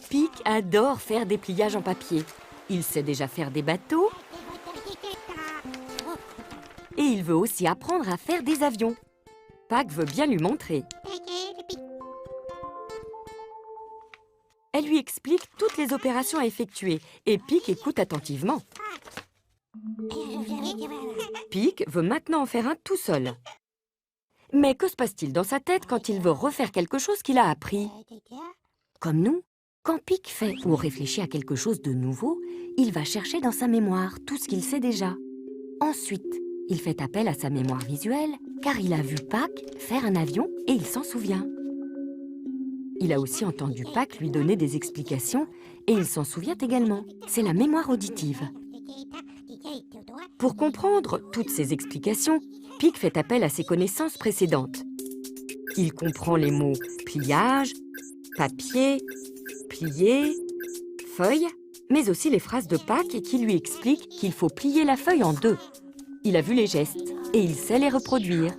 Pic adore faire des pliages en papier. Il sait déjà faire des bateaux et il veut aussi apprendre à faire des avions. Pac veut bien lui montrer. Elle lui explique toutes les opérations à effectuer et Pic écoute attentivement. Pic veut maintenant en faire un tout seul. Mais que se passe-t-il dans sa tête quand il veut refaire quelque chose qu'il a appris? Comme nous, quand Pic fait ou réfléchit à quelque chose de nouveau, il va chercher dans sa mémoire tout ce qu'il sait déjà. Ensuite, il fait appel à sa mémoire visuelle, car il a vu Pac faire un avion et il s'en souvient. Il a aussi entendu Pac lui donner des explications et il s'en souvient également. C'est la mémoire auditive. Pour comprendre toutes ces explications, Pic fait appel à ses connaissances précédentes. Il comprend les mots pliage, papier, plier, feuille, mais aussi les phrases de Pac qui lui expliquent qu'il faut plier la feuille en deux. Il a vu les gestes et il sait les reproduire.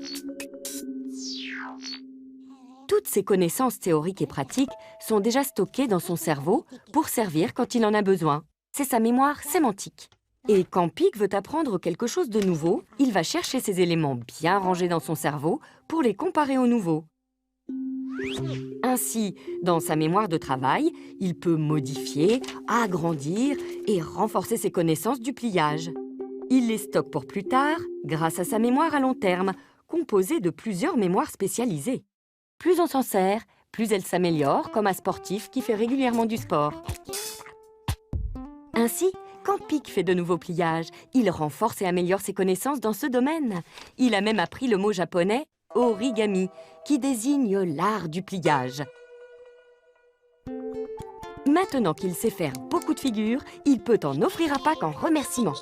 Toutes ces connaissances théoriques et pratiques sont déjà stockées dans son cerveau pour servir quand il en a besoin. C'est sa mémoire sémantique. Et quand Pic veut apprendre quelque chose de nouveau, il va chercher ces éléments bien rangés dans son cerveau pour les comparer aux nouveaux. Ainsi, dans sa mémoire de travail, il peut modifier, agrandir et renforcer ses connaissances du pliage. Il les stocke pour plus tard grâce à sa mémoire à long terme, composée de plusieurs mémoires spécialisées. Plus on s'en sert, plus elle s'améliore, comme un sportif qui fait régulièrement du sport. Ainsi, quand Pic fait de nouveaux pliages, il renforce et améliore ses connaissances dans ce domaine. Il a même appris le mot japonais « origami » qui désigne l'art du pliage. Maintenant qu'il sait faire beaucoup de figures, il peut en offrir à Pac en remerciement.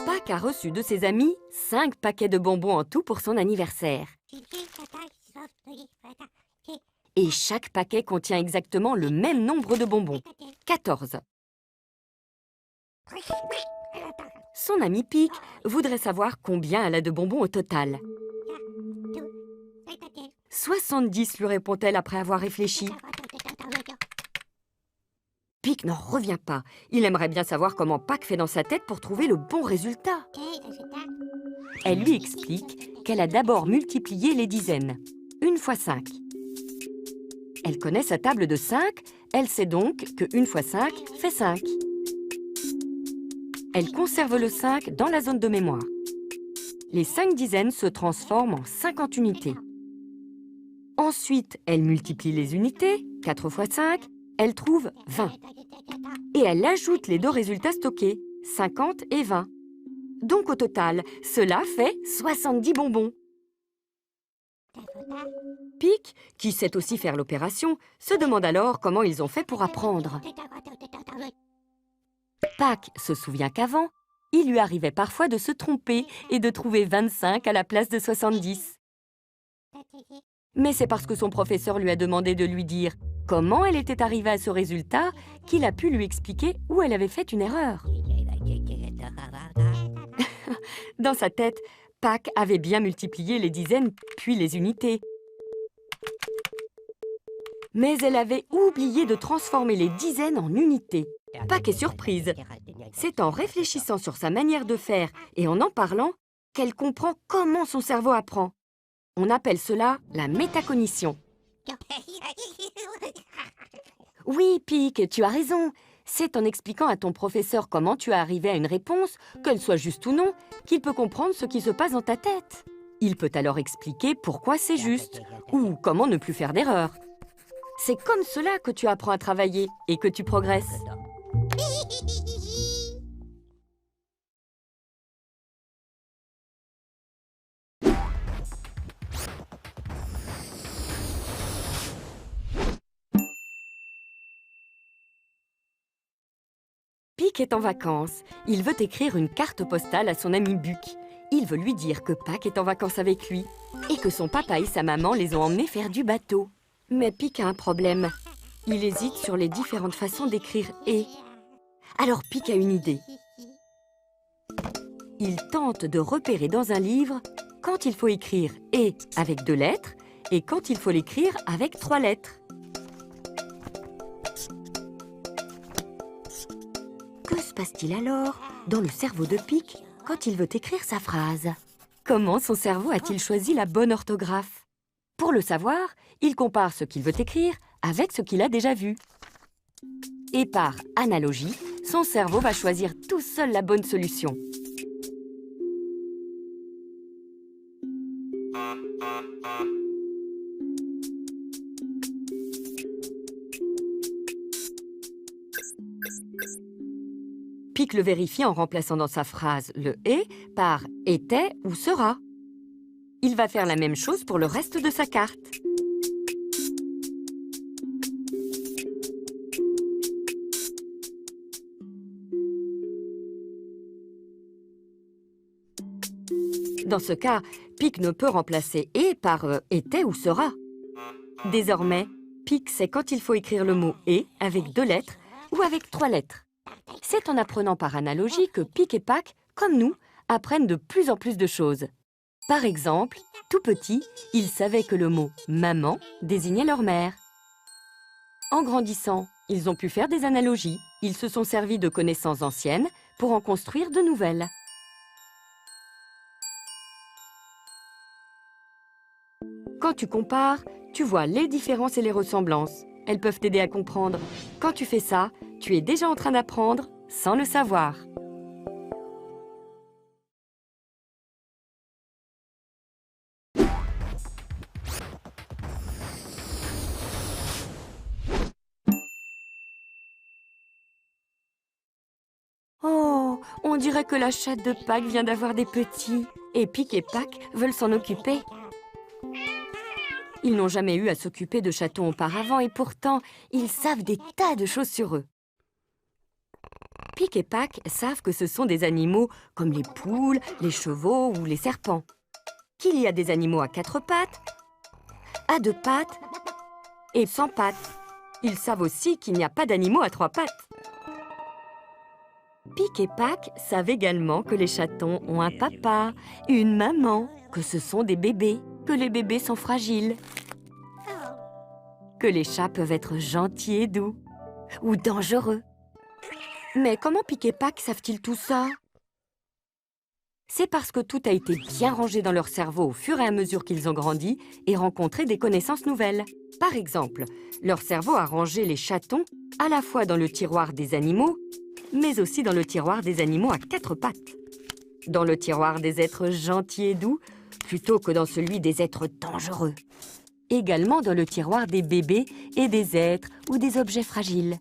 Pac a reçu de ses amis 5 paquets de bonbons en tout pour son anniversaire. Et chaque paquet contient exactement le même nombre de bonbons, 14. Son ami Pic voudrait savoir combien elle a de bonbons au total. 70, lui répond-elle après avoir réfléchi. Pic n'en revient pas. Il aimerait bien savoir comment Pac fait dans sa tête pour trouver le bon résultat. Elle lui explique qu'elle a d'abord multiplié les dizaines. 1 fois 5. Elle connaît sa table de 5, elle sait donc que 1 fois 5 fait 5. Elle conserve le 5 dans la zone de mémoire. Les 5 dizaines se transforment en 50 unités. Ensuite, elle multiplie les unités, 4 fois 5, elle trouve 20. Et elle ajoute les deux résultats stockés, 50 et 20. Donc au total, cela fait 70 bonbons. Pic, qui sait aussi faire l'opération, se demande alors comment ils ont fait pour apprendre. Pac se souvient qu'avant, il lui arrivait parfois de se tromper et de trouver 25 à la place de 70. Mais c'est parce que son professeur lui a demandé de lui dire comment elle était arrivée à ce résultat qu'il a pu lui expliquer où elle avait fait une erreur. Dans sa tête, Pac avait bien multiplié les dizaines puis les unités. Mais elle avait oublié de transformer les dizaines en unités. Pac est surprise. C'est en réfléchissant sur sa manière de faire et en parlant qu'elle comprend comment son cerveau apprend. On appelle cela la métacognition. Oui, Pic, tu as raison. C'est en expliquant à ton professeur comment tu es arrivé à une réponse, qu'elle soit juste ou non, qu'il peut comprendre ce qui se passe dans ta tête. Il peut alors expliquer pourquoi c'est juste, ou comment ne plus faire d'erreur. C'est comme cela que tu apprends à travailler et que tu progresses. Pic est en vacances. Il veut écrire une carte postale à son ami Buc. Il veut lui dire que Pâques est en vacances avec lui et que son papa et sa maman les ont emmenés faire du bateau. Mais Pic a un problème. Il hésite sur les différentes façons d'écrire « et ». Alors Pic a une idée. Il tente de repérer dans un livre quand il faut écrire « et » avec 2 lettres et quand il faut l'écrire avec 3 lettres. Que se passe-t-il alors dans le cerveau de Pic quand il veut écrire sa phrase? Comment son cerveau a-t-il choisi la bonne orthographe? Pour le savoir, il compare ce qu'il veut écrire avec ce qu'il a déjà vu. Et par analogie, son cerveau va choisir tout seul la bonne solution. Pic le vérifie en remplaçant dans sa phrase le « et » par « était » ou « sera ». Il va faire la même chose pour le reste de sa carte. Dans ce cas, Pic ne peut remplacer « et » par « était » ou « sera ». Désormais, Pic sait quand il faut écrire le mot « et » avec 2 lettres ou avec 3 lettres. C'est en apprenant par analogie que Pic et Pâques, comme nous, apprennent de plus en plus de choses. Par exemple, tout petit, ils savaient que le mot « maman » désignait leur mère. En grandissant, ils ont pu faire des analogies. Ils se sont servis de connaissances anciennes pour en construire de nouvelles. Quand tu compares, tu vois les différences et les ressemblances. Elles peuvent t'aider à comprendre. Quand tu fais ça, tu es déjà en train d'apprendre sans le savoir. Oh, on dirait que la chatte de Pâques vient d'avoir des petits. Et Pic et Pâques veulent s'en occuper. Ils n'ont jamais eu à s'occuper de chatons auparavant et pourtant, ils savent des tas de choses sur eux. Pic et Pâques savent que ce sont des animaux comme les poules, les chevaux ou les serpents. Qu'il y a des animaux à 4 pattes, à 2 pattes et sans pattes. Ils savent aussi qu'il n'y a pas d'animaux à 3 pattes. Pic et Pâques savent également que les chatons ont un papa, une maman, que ce sont des bébés, que les bébés sont fragiles, que les chats peuvent être gentils et doux ou dangereux. Mais comment Pic et Pâques savent-ils tout ça? C'est parce que tout a été bien rangé dans leur cerveau au fur et à mesure qu'ils ont grandi et rencontré des connaissances nouvelles. Par exemple, leur cerveau a rangé les chatons à la fois dans le tiroir des animaux, mais aussi dans le tiroir des animaux à 4 pattes. Dans le tiroir des êtres gentils et doux, plutôt que dans celui des êtres dangereux. Également dans le tiroir des bébés et des êtres ou des objets fragiles.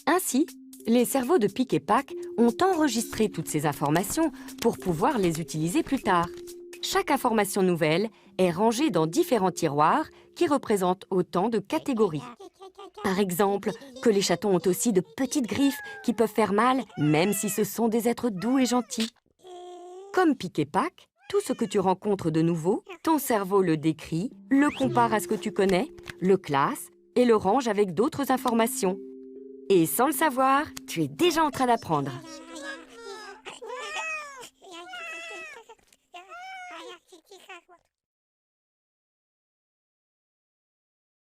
Ainsi, les cerveaux de Pic et Pâques ont enregistré toutes ces informations pour pouvoir les utiliser plus tard. Chaque information nouvelle est rangée dans différents tiroirs qui représentent autant de catégories. Par exemple, que les chatons ont aussi de petites griffes qui peuvent faire mal, même si ce sont des êtres doux et gentils. Comme Pic et Pâques, tout ce que tu rencontres de nouveau, ton cerveau le décrit, le compare à ce que tu connais, le classe et le range avec d'autres informations. Et sans le savoir, tu es déjà en train d'apprendre.